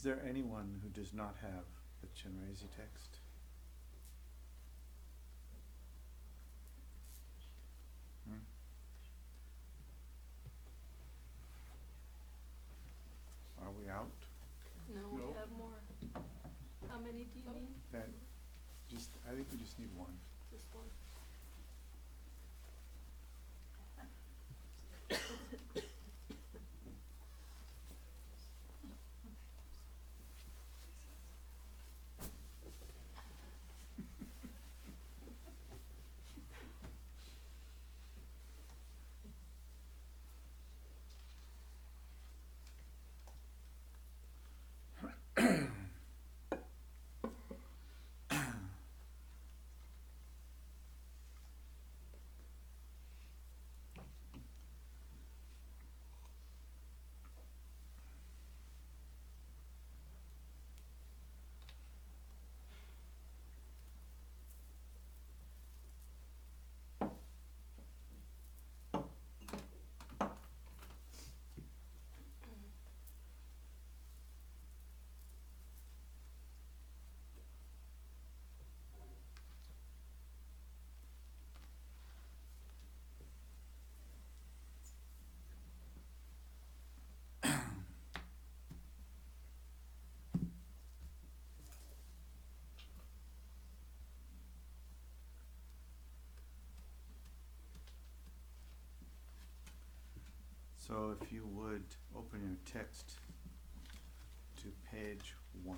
Is there anyone who does not have the Chenrezig text? Are we out? No, we have more. How many do you need? I think we just need one. Just one. So if you would open your text to page 1.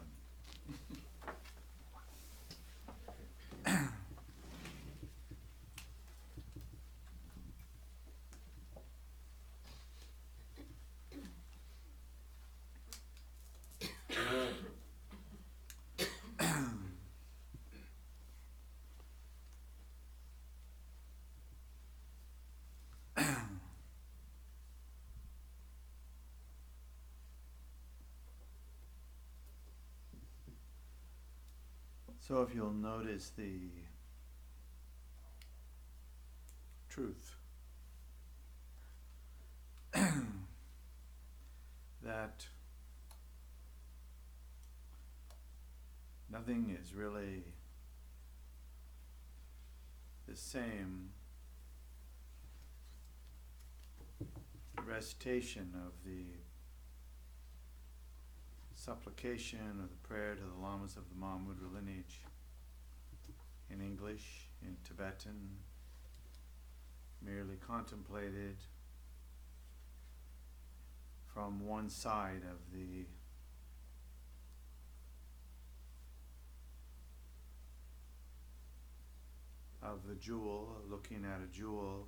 So if you'll notice the truth that nothing is really the same recitation of the supplication or the prayer to the Lamas of the Mahamudra lineage in English, in Tibetan, merely contemplated from one side of the jewel, looking at a jewel.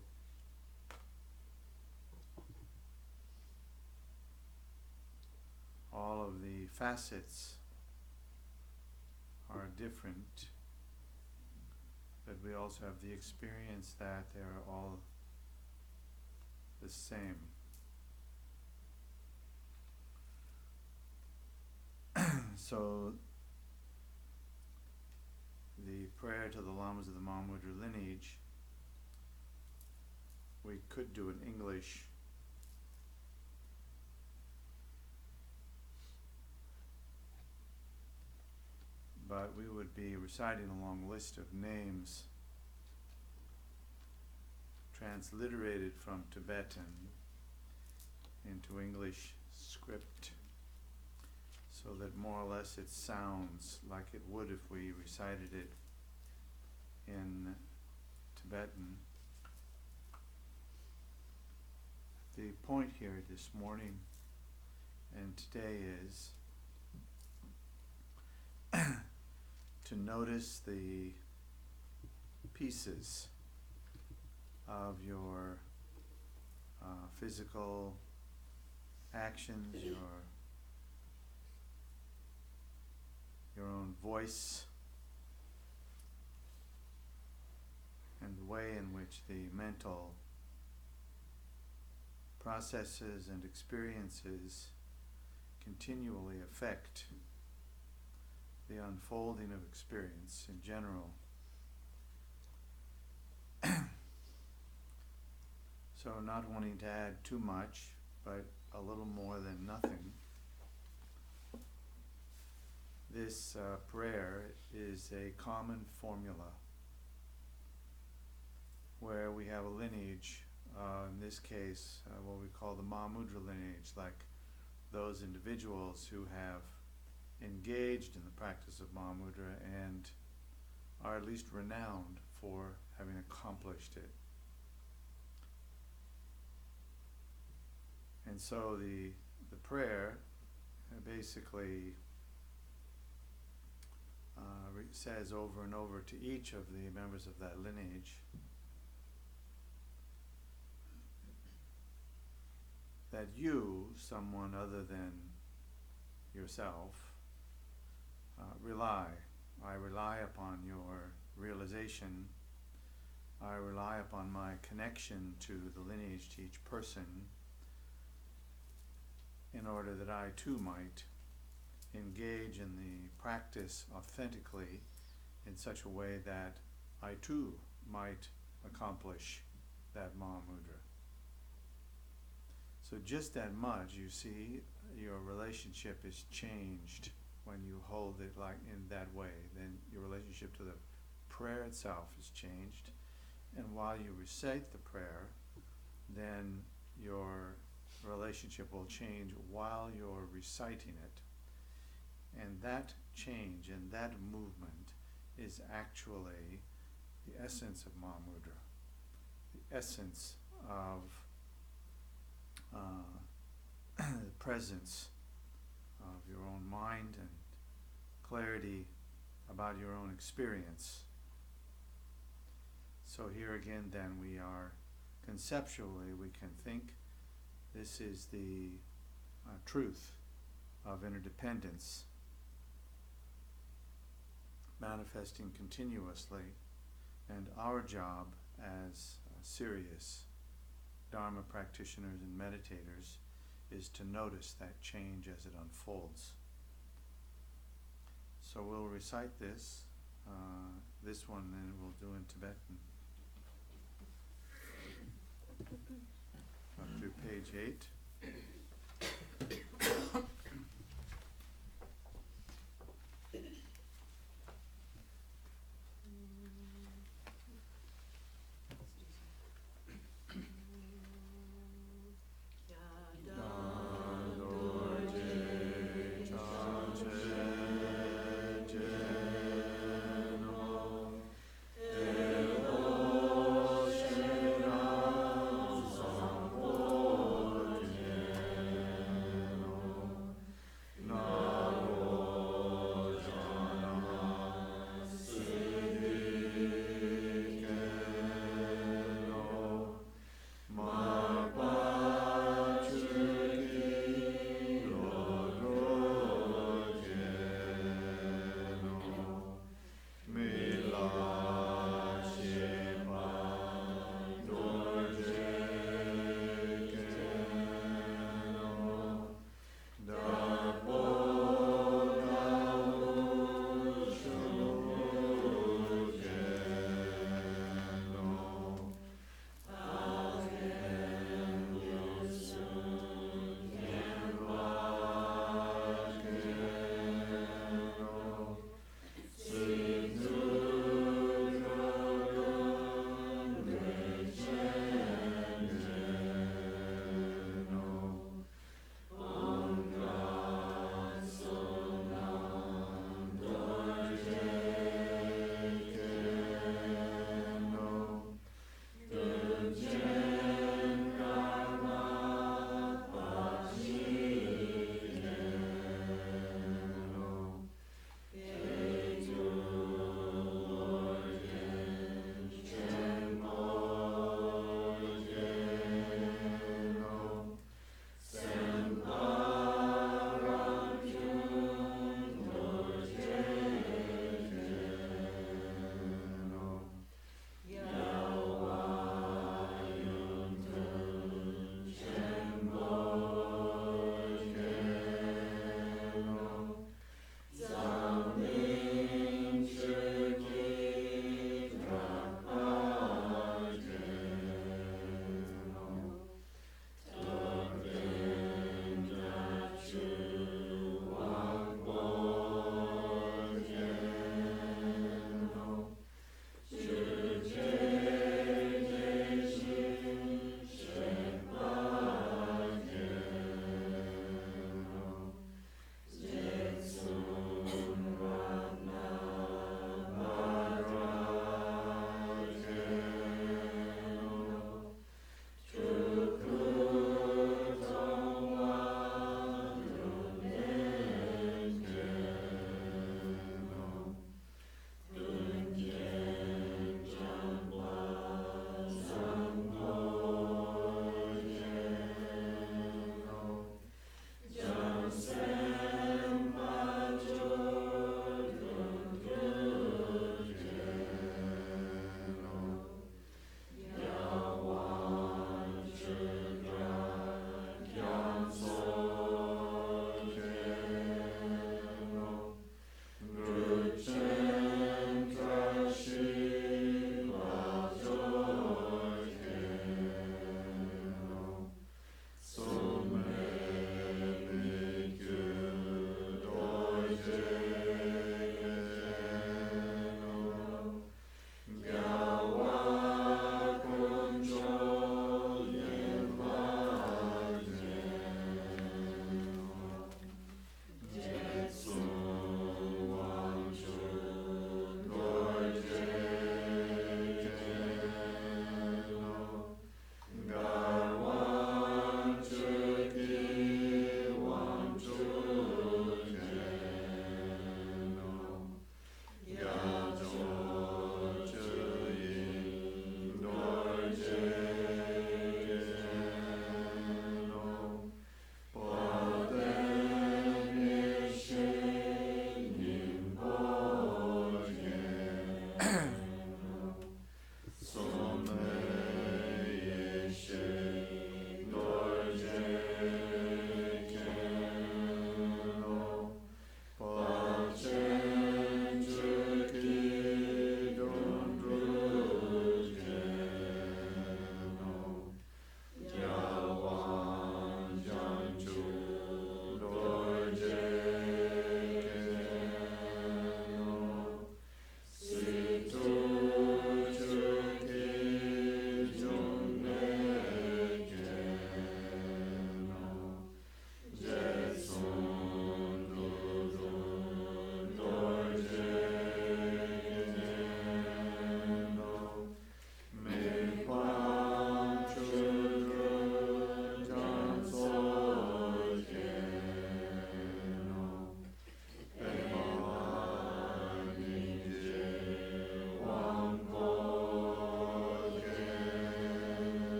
All of the facets are different, but we also have the experience that they're all the same. So the prayer to the Lamas of the Mahamudra lineage, we could do in English. But we would be reciting a long list of names transliterated from Tibetan into English script, so that more or less it sounds like it would if we recited it in Tibetan. The point here this morning and today is to notice the pieces of your physical actions, your own voice, and the way in which the mental processes and experiences continually affect the unfolding of experience in general. So not wanting to add too much, but a little more than nothing. this prayer is a common formula where we have a lineage, in this case, what we call the Mahamudra lineage, like those individuals who have engaged in the practice of Mahamudra and are at least renowned for having accomplished it. And so the prayer basically says over and over to each of the members of that lineage that you, someone other than yourself, rely. I rely upon your realization. I rely upon my connection to the lineage, to each person, in order that I too might engage in the practice authentically in such a way that I too might accomplish that Mahamudra. So just that much, you see, your relationship is changed when you hold it like in that way. Then your relationship to the prayer itself is changed. And while you recite the prayer, then your relationship will change while you're reciting it. And that change and that movement is actually the essence of Mahamudra, the essence of the presence of your own mind and clarity about your own experience. So here again then we are conceptually, we can think this is the truth of interdependence manifesting continuously, and our job as serious Dharma practitioners and meditators is to notice that change as it unfolds. So we'll recite this one then we'll do in Tibetan. Up through page 8.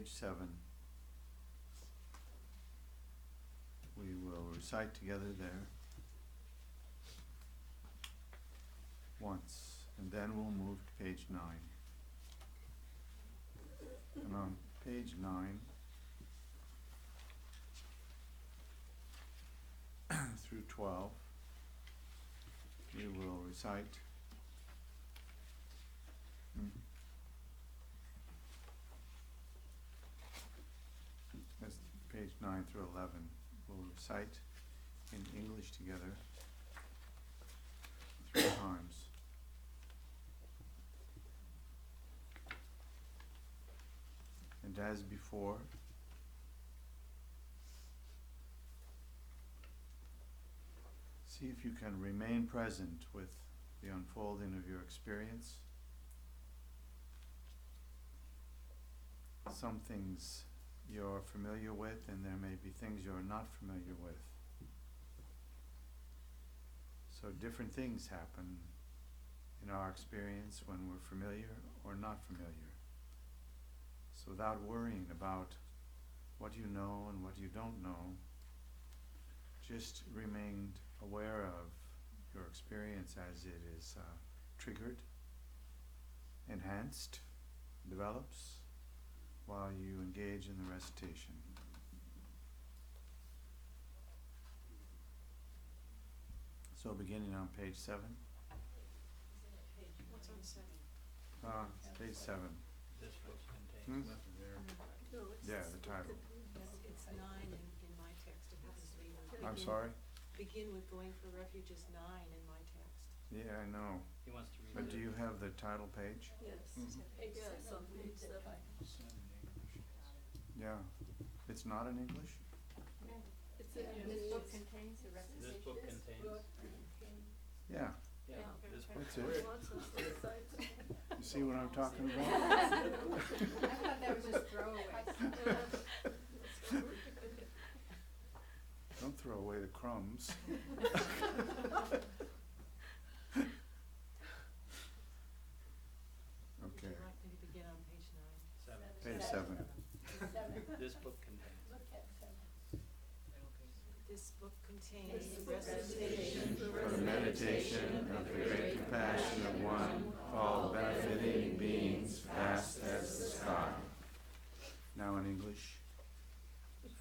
page 7. We will recite together there once, and then we'll move to page 9. And on page 9 through 12, we will recite that's page 9 through 11. We'll recite in English together 3 times. And as before, see if you can remain present with the unfolding of your experience. Some things you're familiar with, and there may be things you're not familiar with. So different things happen in our experience when we're familiar or not familiar. So without worrying about what you know and what you don't know, just remain aware of your experience as it is triggered, enhanced, develops, while you engage in the recitation. So beginning on page 7. What's on 7? Page 7. This book contains. No, it's Yeah, the title. It's 9 in my text. It happens to be. I'm sorry? Begin with going for refuge is 9 in my text. Yeah, I know. He wants to read But it. do you have the title page? Yes. Page Yeah, it's on page 7. Yeah. It's not in English? It's in your This book news. contains the recitation. This book contains. Yeah. Yeah, this book. That's it. Lots of sites. You see what I'm talking about? I thought that was just throwaway. Don't throw away the crumbs. Would Okay. you like me to begin on page 9? 7. Page 7. This book contains. This book contains the recitation For the meditation of the great compassion of one, all benefiting beings vast as the sky. Now in English.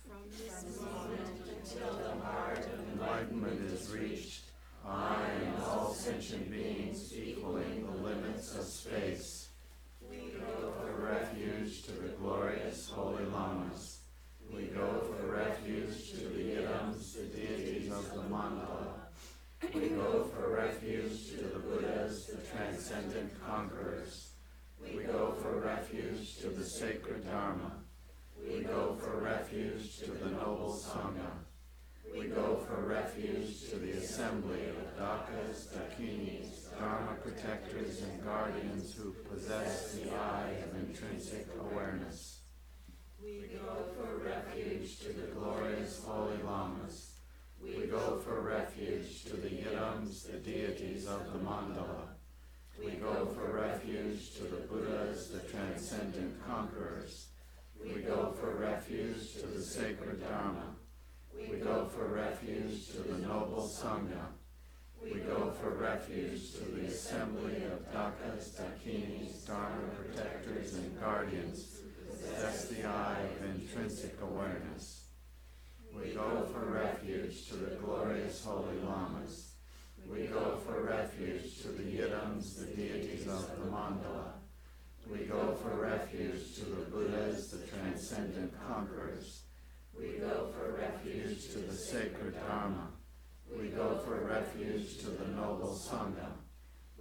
from this moment until the heart of Enlightenment is reached, I and all sentient beings equaling the limits of space. We go for refuge to the glorious holy lamas. We go for refuge to the idams, the deities of the mandala. We go for refuge to the Buddhas, the transcendent conquerors. We go for refuge to the sacred Dharma. We go for refuge to the noble Sangha. We go for refuge to the assembly of Dakas, Dakinis, Dharma protectors and guardians who possess the eye of intrinsic awareness. We go for refuge to the glorious holy lamas. We go for refuge to the idams, the deities of the mandala. We go for refuge to the Buddhas, the transcendent conquerors. We go for refuge to the sacred Dharma. We go for refuge to the noble Sangha. We go for refuge to the assembly of Dakas, Dakinis, Dharma protectors and guardians who possess the eye of intrinsic awareness. We go for refuge to the glorious holy lamas. We go for refuge to the idams, the deities of the mandala. We go for refuge to the Buddhas, the transcendent conquerors. We go for refuge to the sacred Dharma. We go for refuge to the noble Sangha.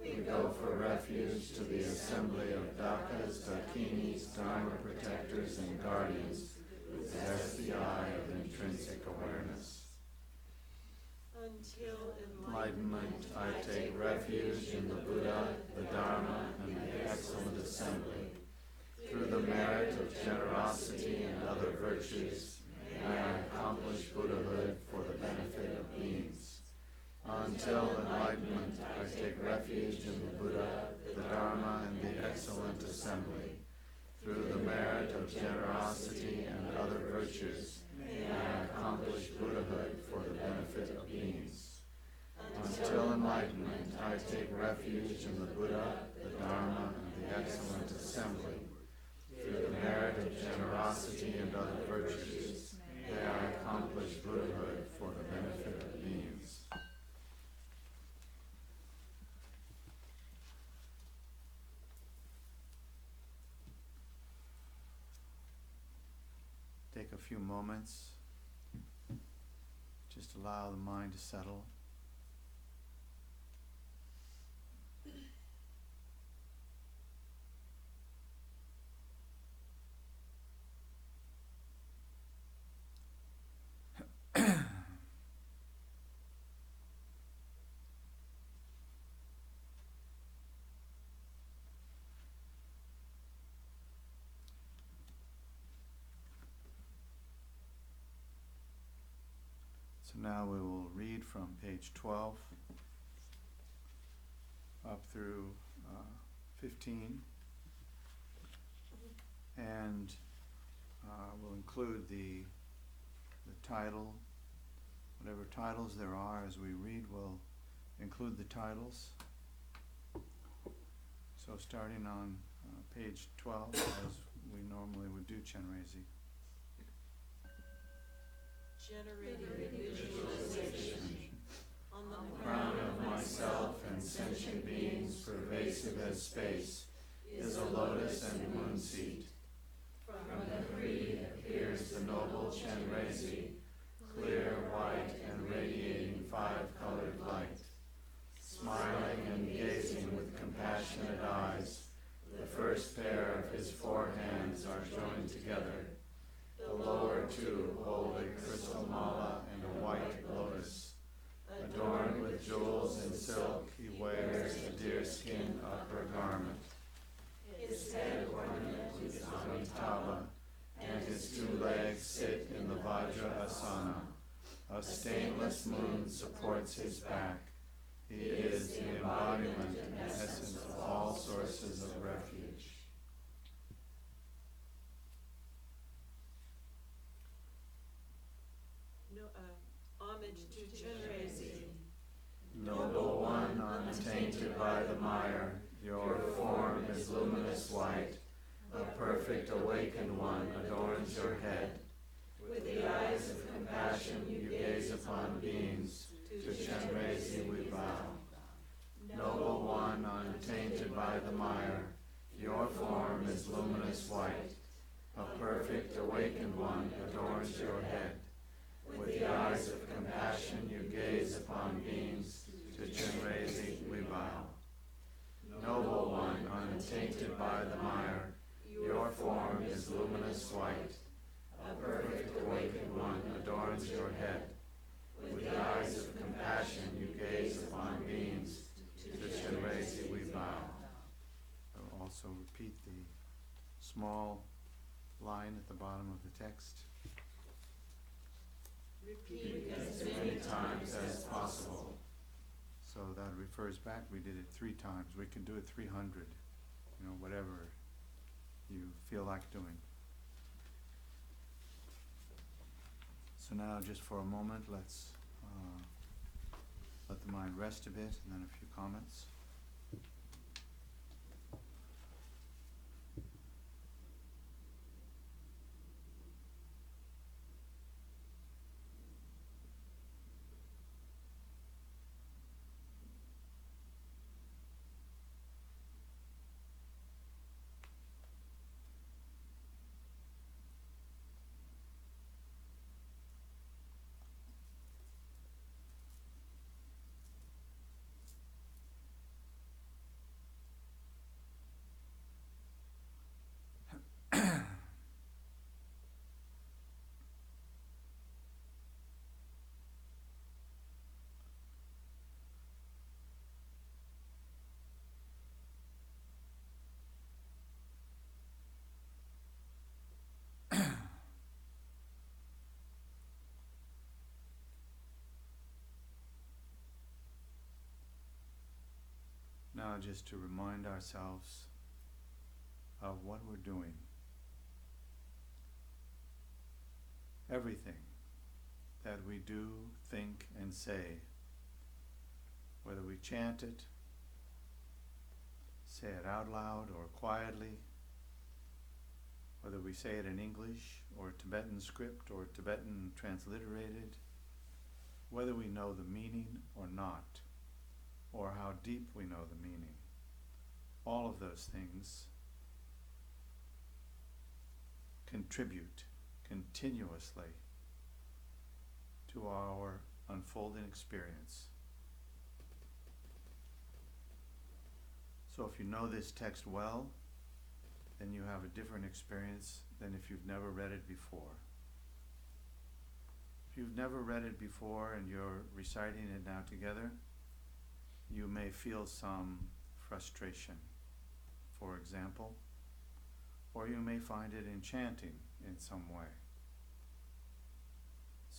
We go for refuge to the assembly of Dakas, Dakinis, Dharma protectors and guardians who possess the eye of intrinsic awareness. until Enlightenment, I take refuge in the Buddha, the Dharma, and the excellent assembly. Through the merit of generosity and other virtues, may I accomplish Buddhahood for the benefit of beings. Until enlightenment, I take refuge in the Buddha, the Dharma, and the excellent assembly. Through the merit of generosity and other virtues, may I accomplish Buddhahood for the benefit of beings. Until enlightenment, I take refuge in the Buddha, the Dharma, and the excellent assembly. Through the merit of generosity and other virtues, may I accomplish Buddhahood for the benefit of beings. Take a few moments. Just allow the mind to settle. So now we will read from page 12 up through 15, and we'll include the title, whatever titles there are as we read, we'll include the titles. So starting on page 12, as we normally would do Chenrezig. Generating visualization on the Crown of myself and sentient beings, pervasive as space, is a lotus and moon seat. From the creed appears the noble Chenrezig, clear, white, and radiating five-colored light. Smiling and gazing with compassionate eyes, the first pair of his forehands are joined together. The lower two hold a crystal mala and a white lotus. Adorned with jewels and silk, he wears a deerskin upper garment. His head ornament is Amitabha, and his two legs sit in the Vajrasana. A stainless moon supports his back. He is the embodiment and essence of all sources of refuge. Homage to Chenrezig. Noble one, untainted by the mire, your form is luminous white. A perfect awakened one adorns your head. With the eyes of compassion you gaze upon beings. To Chenrezig we bow. Noble one, untainted by the mire, your form is luminous white. A perfect awakened one adorns your head. With the eyes of compassion you gaze upon beings. To Chenrezig we bow. Noble one, untainted by the mire, your form is luminous white. A perfect awakened one adorns your head. With the eyes of compassion you gaze upon beings. To Chenrezig we bow. I will also repeat the small line at the bottom of the text. Repeat As many times as possible. So that refers back, we did it 3 times. We can do it 300, whatever you feel like doing. So now just for a moment, let's let the mind rest a bit, and then a few comments. Now just to remind ourselves of what we're doing. everything that we do, think, and say, whether we chant it, say it out loud or quietly, whether we say it in English or Tibetan script or Tibetan transliterated, whether we know the meaning or not, or how deep we know the meaning. All of those things contribute continuously to our unfolding experience. So if you know this text well, then you have a different experience than if you've never read it before. If you've never read it before and you're reciting it now together, you may feel some frustration, for example, or you may find it enchanting in some way.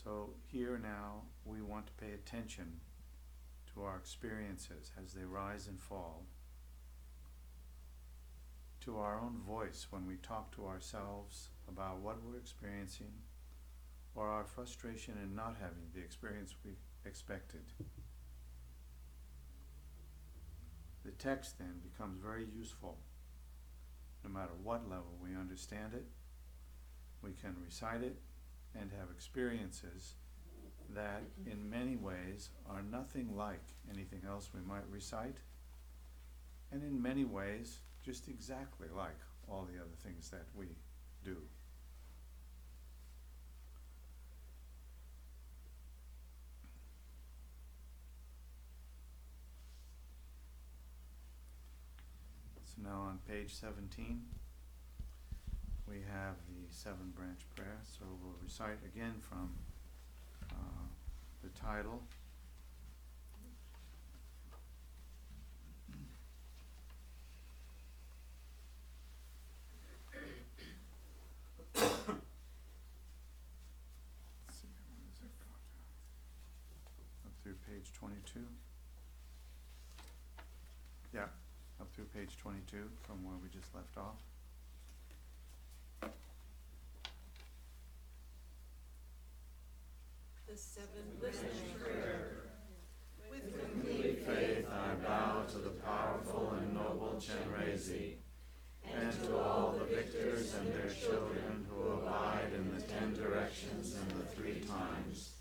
So here now, we want to pay attention to our experiences as they rise and fall, to our own voice when we talk to ourselves about what we're experiencing, or our frustration in not having the experience we expected. The text then becomes very useful. No matter what level we understand it, we can recite it and have experiences that in many ways are nothing like anything else we might recite, and in many ways just exactly like all the other things that we do. So now on page 17, we have the 7-branch prayer. So we'll recite again from the title. Let's see, where does it go to? Up through page 22. Yeah, up through page 22 from where we just left off. The 7-branch prayer. With complete Faith I bow to the powerful and noble Chenrezig, and to all the victors and their children who abide in the 10 directions and the 3 times.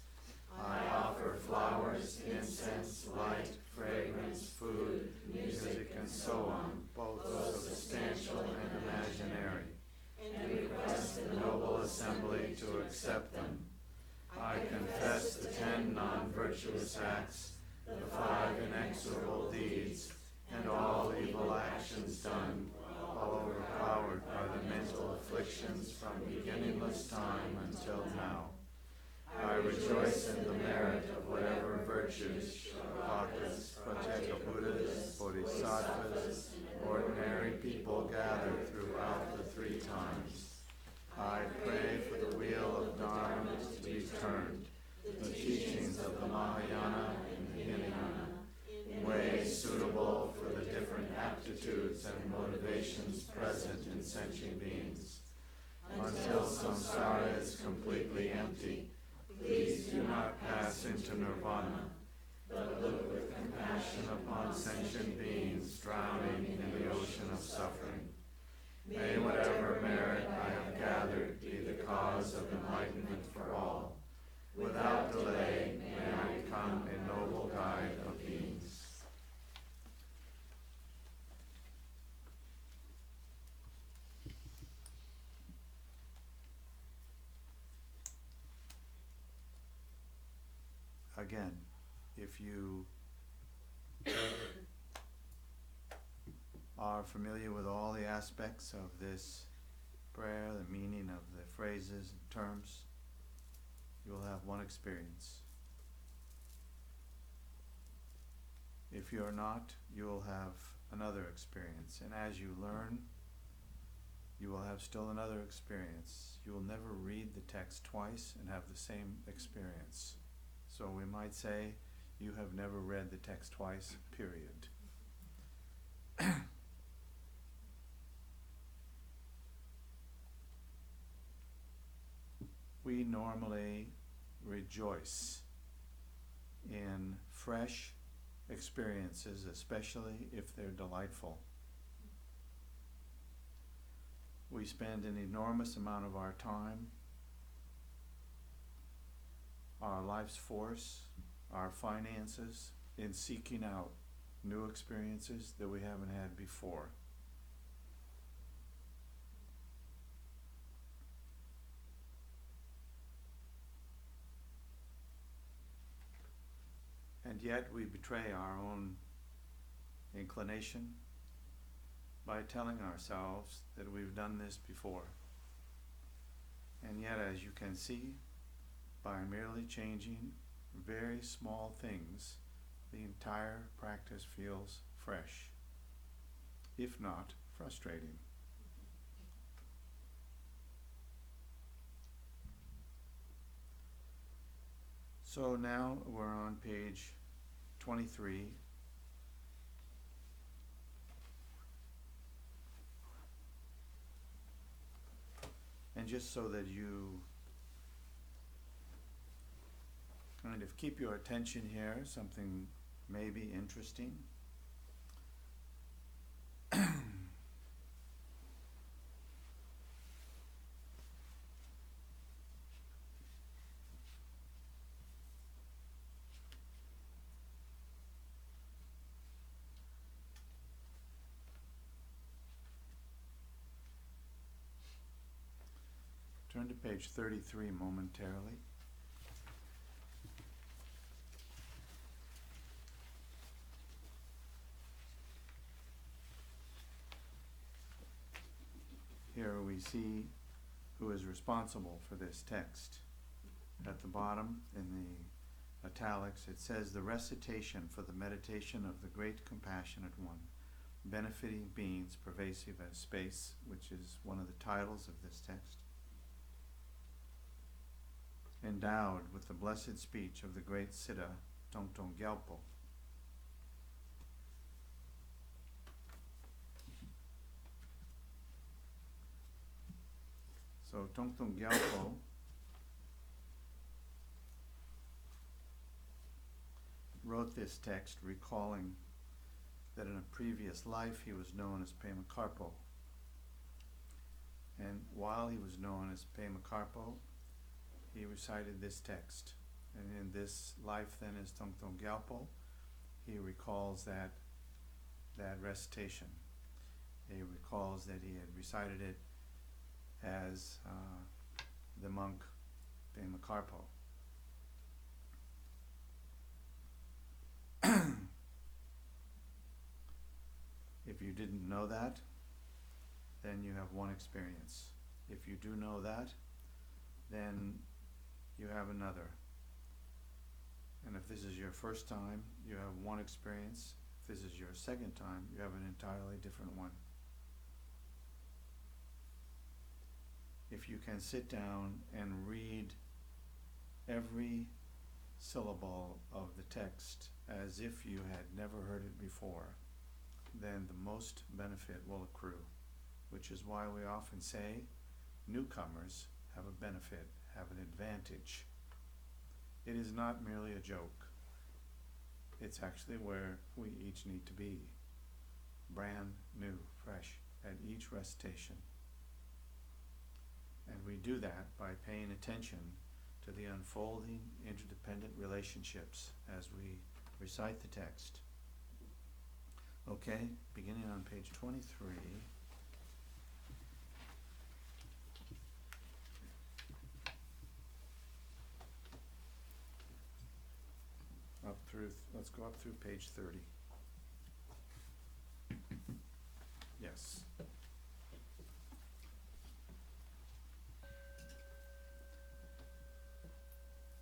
I offer flowers, incense, light, fragrance, food, music, and so on, both substantial and imaginary, and request the noble assembly to accept them. I confess the 10 non-virtuous acts, the 5 inexorable deeds, and all evil actions done, all overpowered by the mental afflictions from beginningless time until now. I rejoice in the merit of whatever virtues, Shavakas, Pratyekabuddhas, Bodhisattvas, ordinary people gather throughout the 3 times. I pray for the wheel of Dharma to be turned, the teachings of the Mahayana and the Hinayana, in ways suitable for the different aptitudes and motivations present in sentient beings. Until samsara is completely empty, please do not pass into nirvana, but look with compassion upon sentient beings drowning in the ocean of suffering. May whatever merit I have gathered be the cause of enlightenment for all. Without delay, may I become a noble guide of beings. Again, if you are familiar with all the aspects of this prayer, the meaning of the phrases and terms, you will have one experience. If you're not, you will have another experience. And as you learn, you will have still another experience. You will never read the text twice and have the same experience. So we might say, you have never read the text twice, period. we normally rejoice in fresh experiences, especially if they're delightful. We spend an enormous amount of our time, our life's force, our finances in seeking out new experiences that we haven't had before. And yet we betray our own inclination by telling ourselves that we've done this before. And yet, as you can see, by merely changing very small things, the entire practice feels fresh, if not frustrating. So now we're on page 23. And just so that you kind of keep your attention here, something maybe interesting. Turn to page 33 momentarily. Here we see who is responsible for this text. At the bottom, in the italics, it says, the recitation for the meditation of the great compassionate one, benefiting beings pervasive as space, which is one of the titles of this text. Endowed with the blessed speech of the great Siddha Tongtong Gyalpo. So Tongtong Gyalpo wrote this text recalling that in a previous life he was known as Pema Karpo. And while he was known as Pema Karpo, he recited this text. And in this life then as Tongtong Gyalpo, he recalls that recitation. He recalls that he had recited it as the monk Pema Karpo. If you didn't know that, then you have one experience. If you do know that, then you have another. And if this is your first time, you have one experience. If this is your second time, you have an entirely different one. If you can sit down and read every syllable of the text as if you had never heard it before, then the most benefit will accrue, which is why we often say newcomers have a benefit, have an advantage. It is not merely a joke. It's actually where we each need to be, brand new, fresh, at each recitation. And we do that by paying attention to the unfolding interdependent relationships as we recite the text. Okay, beginning on page 23. Let's go up through page 30. Yes.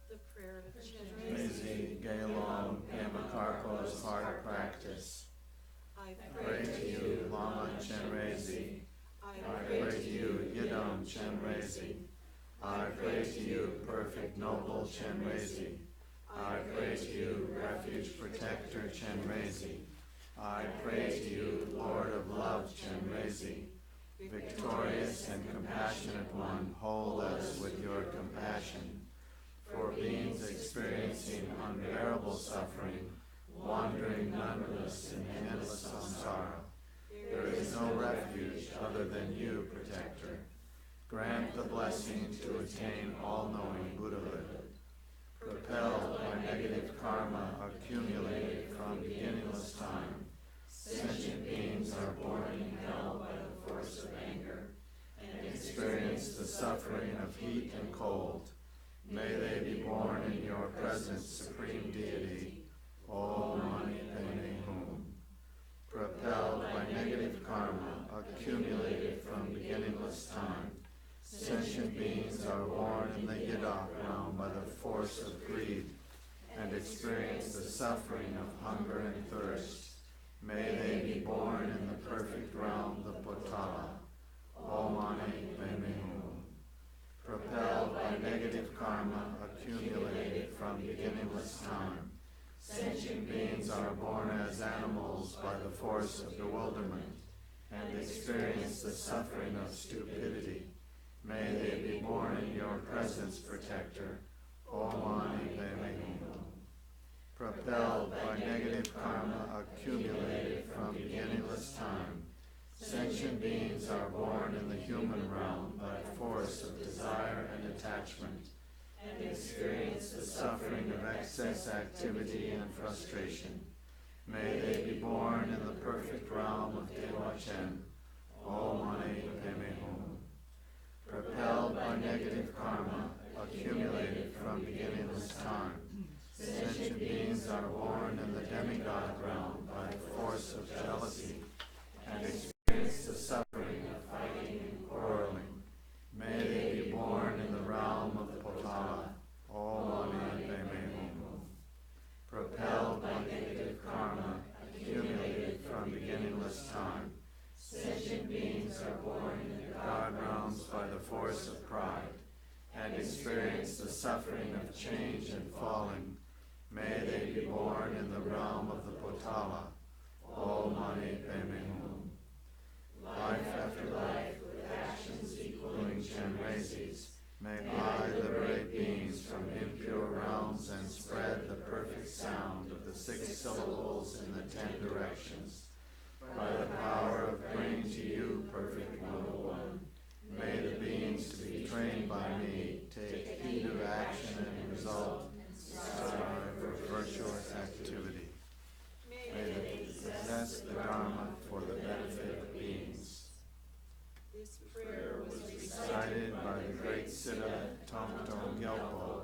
The prayer of Chenrezig Gelong Pema Karpo's heart practice. I Pray to you, Lama Chenrezig. I pray to you, Yidam Chenrezig. I pray to you, perfect noble Chenrezig. I pray to you, refuge protector Chenrezig. I pray to you, Lord of love Chenrezig. Victorious and compassionate one, hold us with your compassion. For beings experiencing unbearable suffering, wandering numberless in endless samsara, there is no refuge other than you, Protector. Grant the blessing to attain all-knowing Buddhahood. Propelled by negative karma accumulated from beginningless time, sentient beings are born in hell by the force of anger and experience the suffering of heat and cold. May they be born in your present supreme deity, Om Mani Padme Hum. Propelled by negative karma accumulated from beginningless time, sentient beings are born in the Yadak realm by the force of greed and experience the suffering of hunger and thirst. May they be born in the perfect realm, the Potala, Om Mani Padme Hum. Propelled by negative karma accumulated from beginningless time, sentient beings are born as animals by the force of bewilderment and experience the suffering of stupidity. May they be born in your presence, Protector, Om Mani Padme Hum. Propelled by negative karma accumulated from beginningless time, sentient beings are born in the human realm by force of desire and attachment, and experience the suffering of excess activity and frustration. May they be born in the perfect realm of Dewa Chen, Om Mani Padme Hum. Propelled by negative karma accumulated from beginningless time, sentient beings are born in the demigod realm by the force of jealousy and experience the suffering of fighting and quarreling. May they be born in the realm of Potala, Om Mani Padme Hum. Propelled by negative karma accumulated from beginningless time, sentient beings are born in the god realms by the force of pride and experience the suffering of change and falling. May they be born in the realm of the Potala, Om Mani Padme Hum. Life after life, with actions equaling Chenrezis, may I liberate beings from impure realms and spread the perfect sound of the 6 syllables in the 10 directions. By the power of bringing to you perfect one, may the beings to be trained by me take heed of action and result, strive for virtuous activity. May they possess the Dharma for the benefit of beings. This prayer was Recited by the great Siddha Tongtong Gyalpo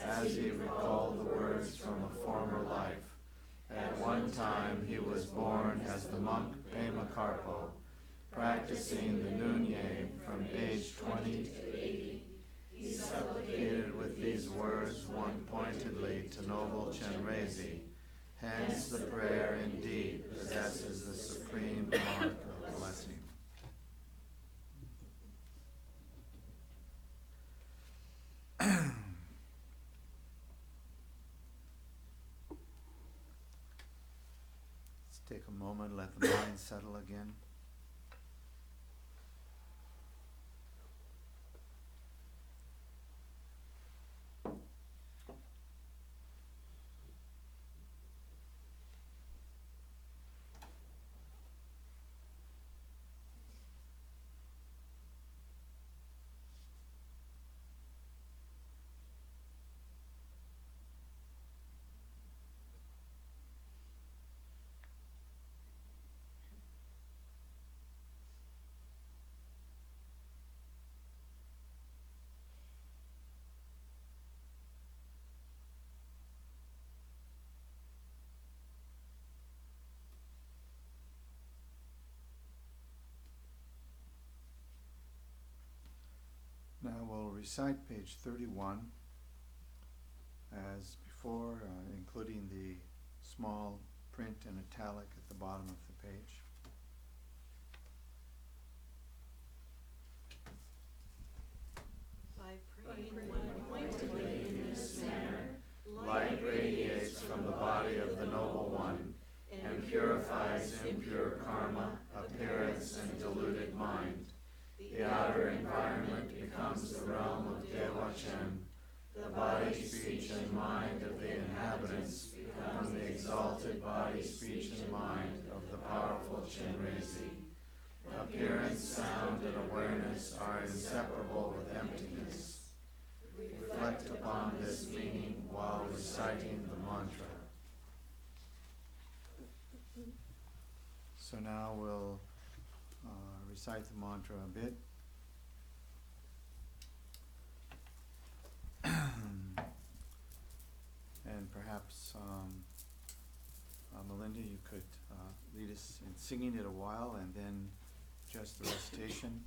as he recalled the words from a former life. At one time he was born as the monk Pema Karpo, practicing the Nunye from age 20 to 80. He supplicated with these words one pointedly to noble Chenrezi. Hence the prayer indeed possesses the supreme mark of blessing. Let's take a moment, let the mind settle again. Now we'll recite page 31 as before, including the small print in italic at the bottom of the page. by praying one pointedly in this manner, Light radiates from the body of the Noble One and purifies impure karma, appearance, and deluded mind. The outer environment becomes the realm of Devachan. The body, speech, and mind of the inhabitants become the exalted body, speech, and mind of the powerful Chenrezi. Appearance, sound, and awareness are inseparable with emptiness. Reflect upon this meaning while reciting the mantra. So now we'll recite the mantra a bit. And perhaps, Melinda, you could lead us in singing it a while and then just the recitation.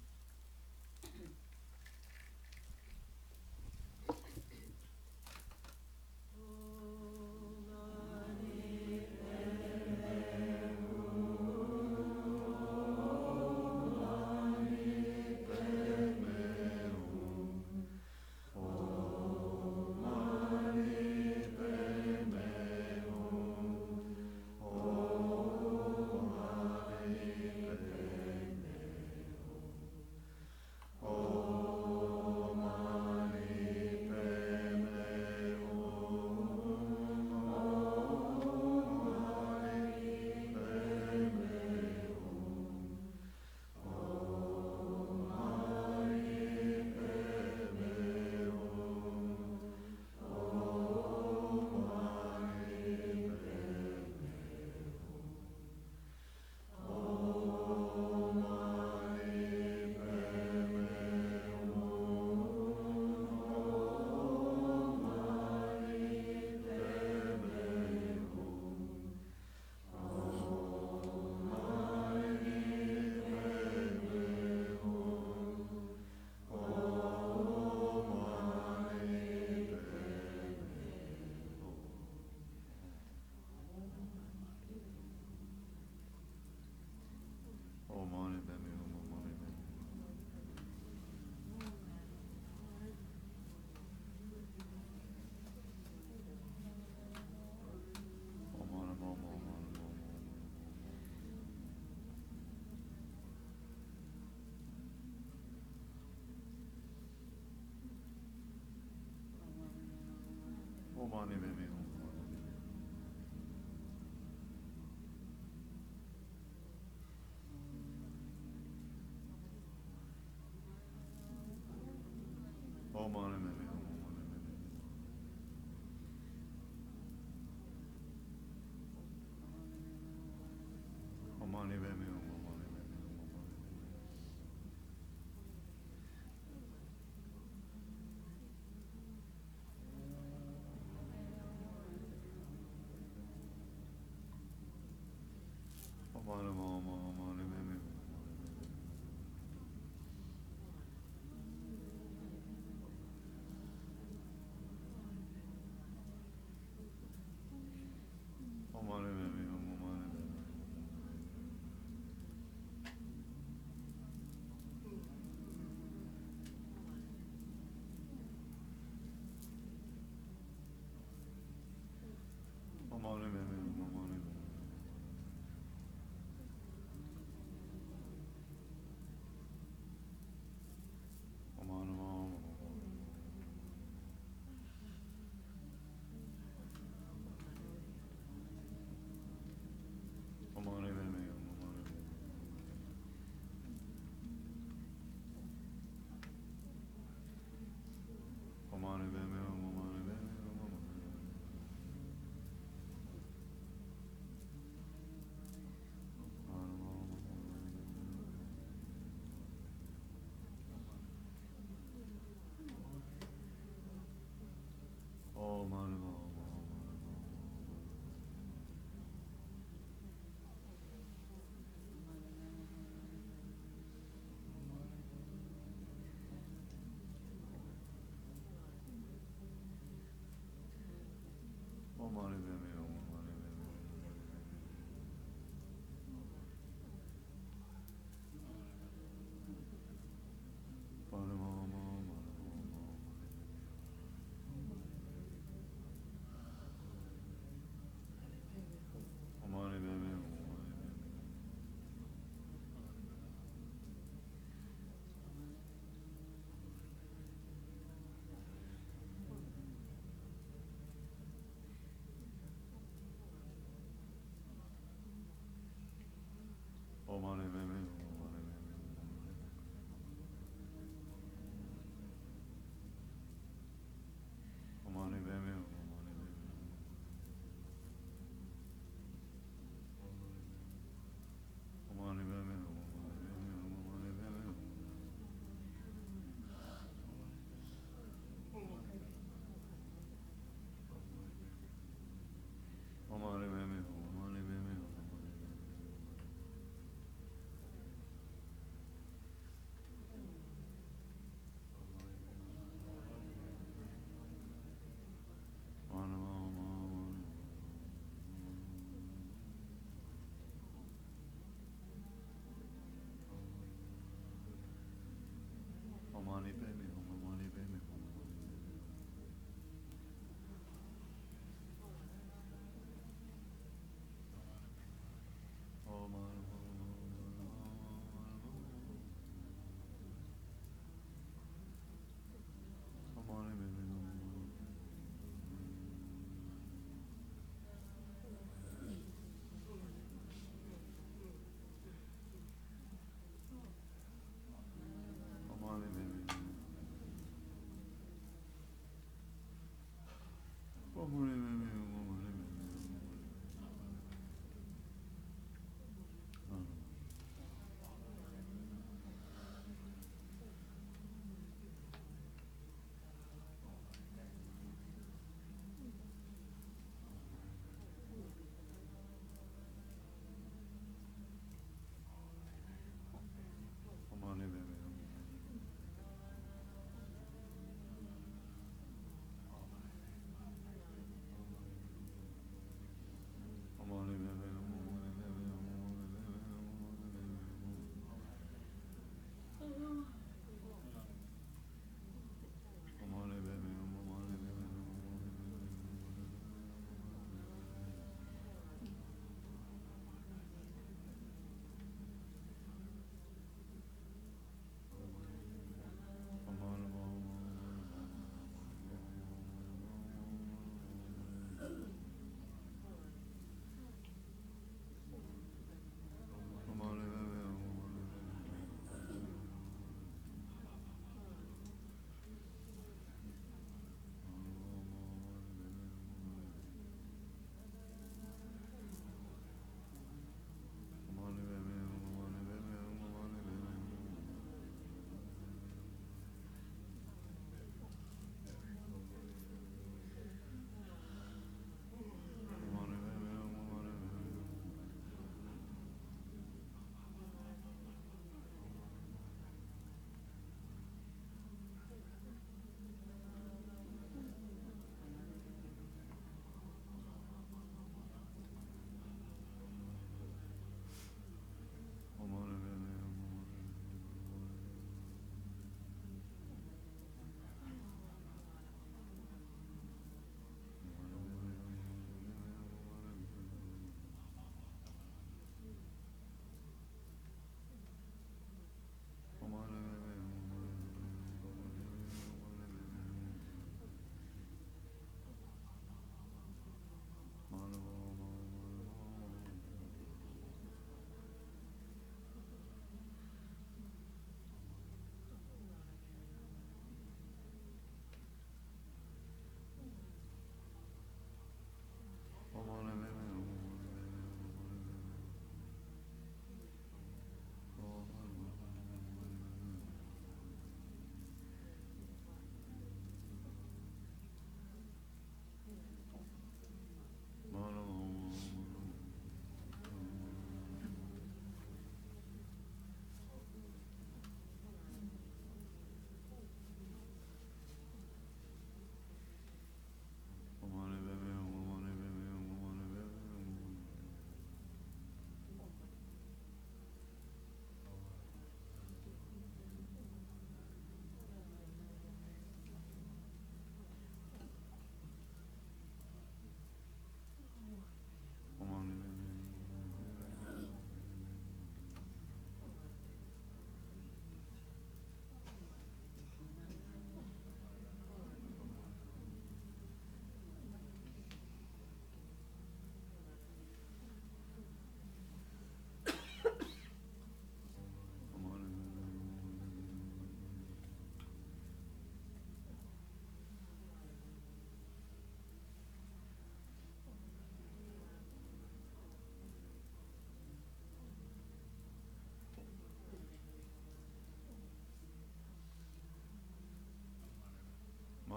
Omani baby, omani baby,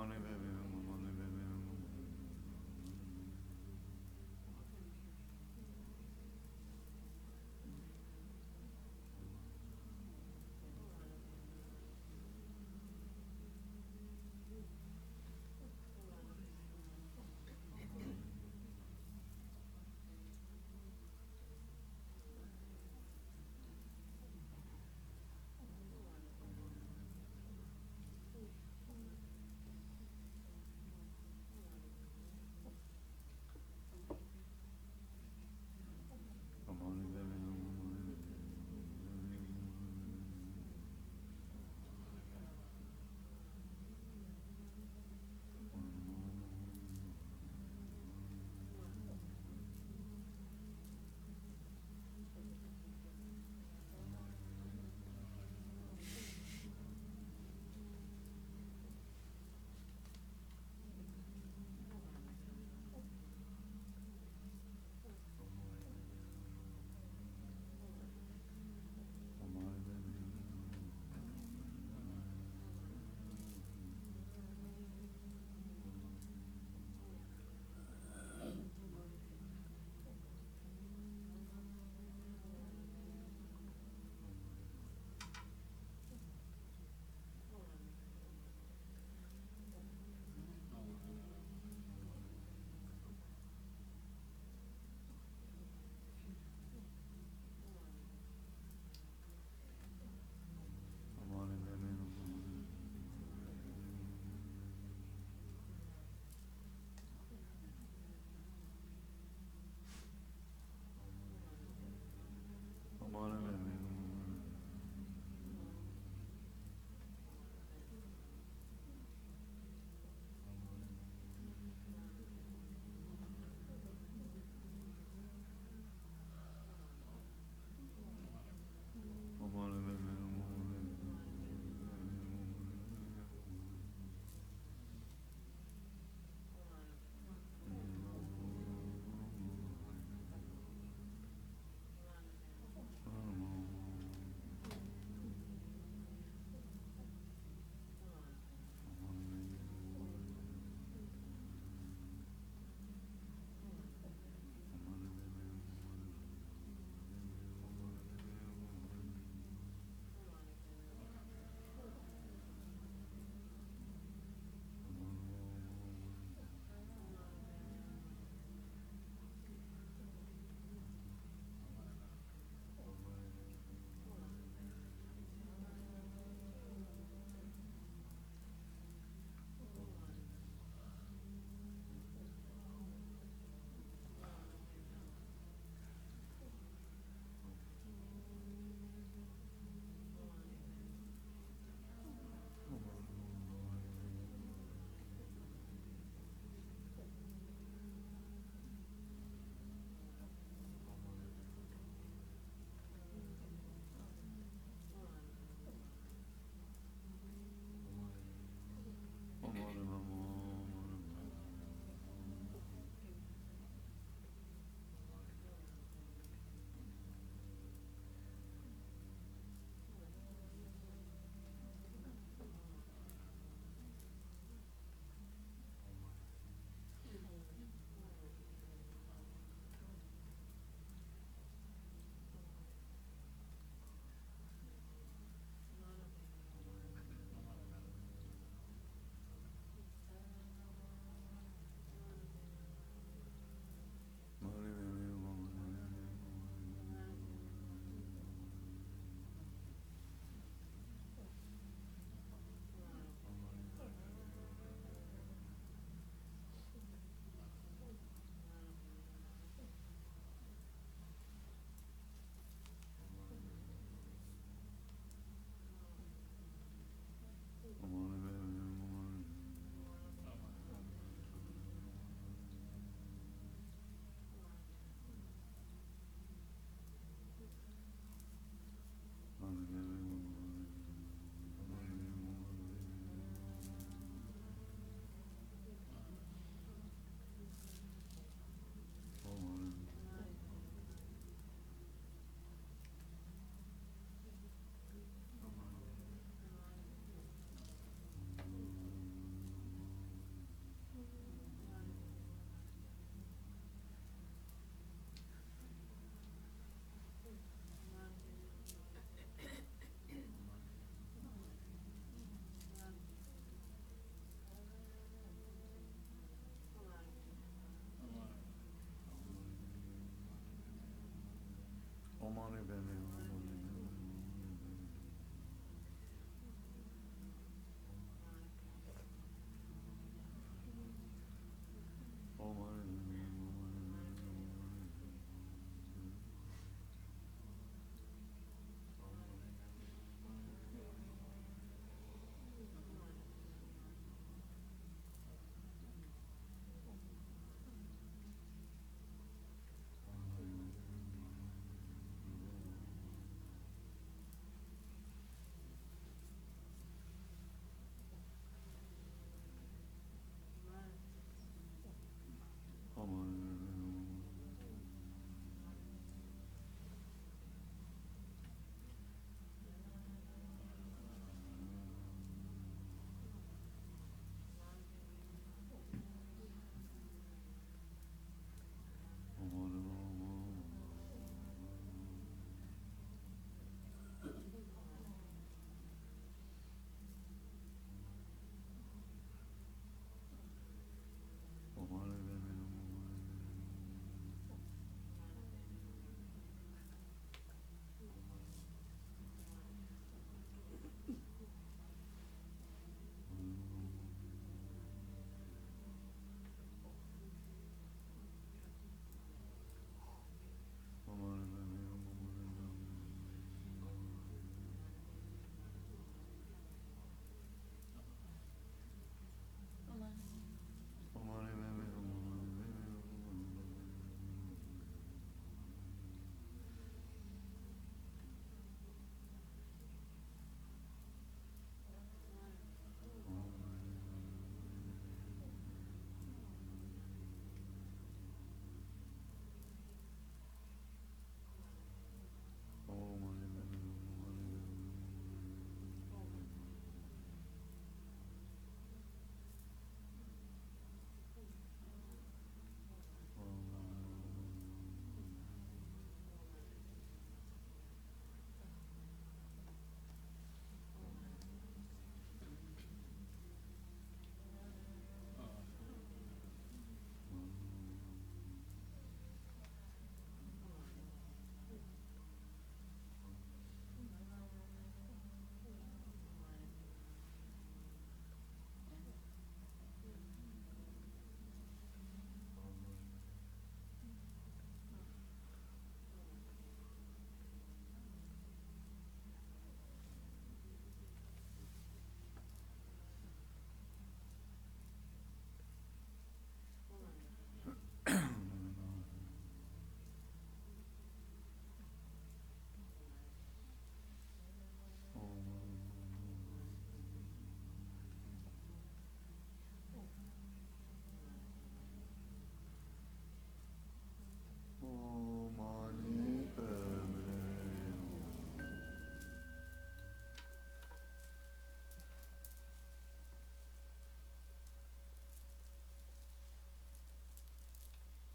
money baby, money baby.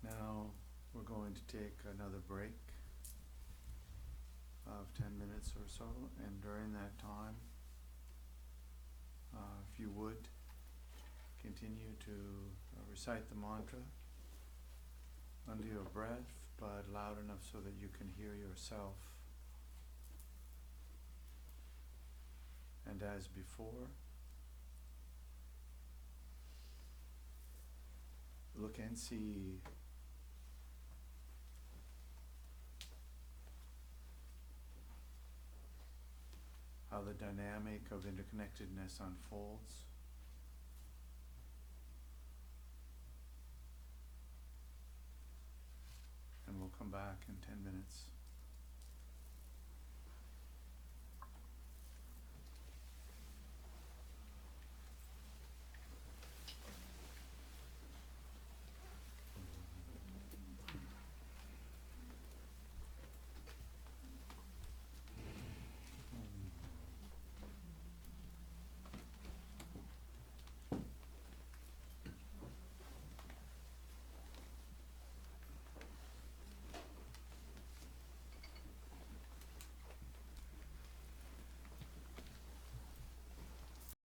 Now we're going to take another break of 10 minutes or so, and during that time, if you would, continue to recite the mantra under your breath, but loud enough so that you can hear yourself. And as before, look and see how the dynamic of interconnectedness unfolds. And we'll come back in 10 minutes.